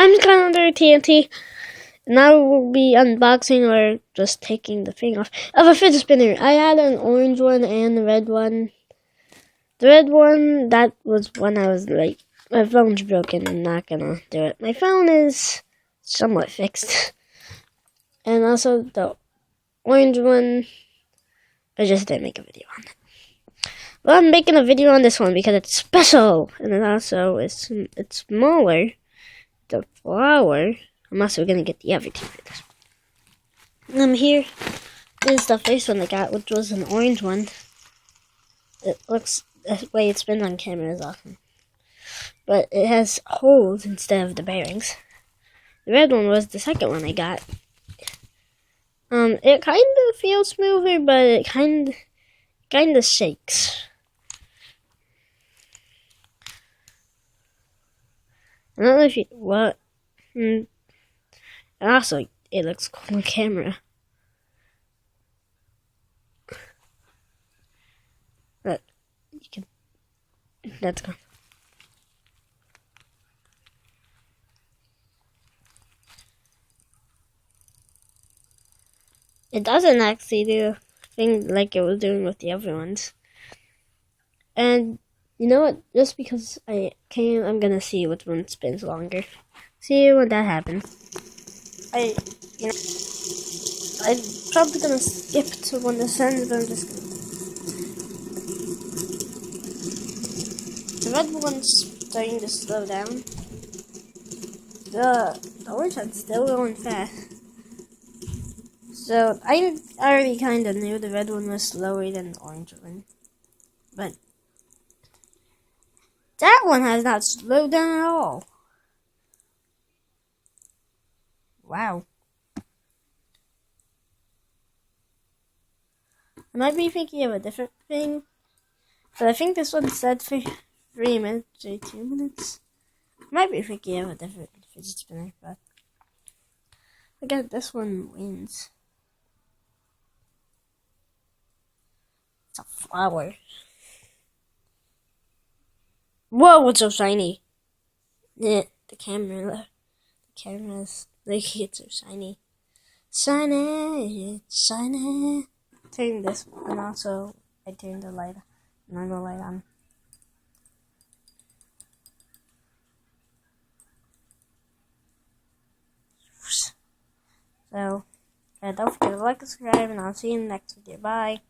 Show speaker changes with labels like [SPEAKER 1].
[SPEAKER 1] I'm Connor TNT, and I will be unboxing or just taking the thing off of a fidget spinner. I had an orange one and a red one. The red one, that was when I was like, my phone's broken, I'm not gonna do it. My phone is somewhat fixed. And also the orange one, I just didn't make a video on it. Well, I'm making a video on this one because it's special, and then also it's smaller. The flower. I'm also gonna get the everything for this. Here is the first one I got, which was an orange one. It looks, the way it spins on camera is awesome. But it has holes instead of the bearings. The red one was the second one I got. It kind of feels smoother, but it kind of shakes. I don't know if you, what, and also, it looks cool on camera. But, you can, that's gone. It doesn't actually do a thing like it was doing with the other ones. And, you know what, just because I can, I'm gonna see which one spins longer. See when that happens. I'm probably gonna skip to when this ends, but I'm just gonna. The red one's starting to slow down. The orange one's still going fast. So I already kind of knew the red one was slower than the orange one, but that one has not slowed down at all. Wow. I might be thinking of a different thing, but I think this one said for 3 minutes or 2 minutes. I might be thinking of a different fidget spinner, but I guess this one wins. It's a flower. Whoa, it's so shiny. Yeah, the camera's like, it's so shiny. Shiny, shiny. Turn this one, and also I turned the light on. The light on. So, don't forget to like and subscribe, and I'll see you in the next video. Bye.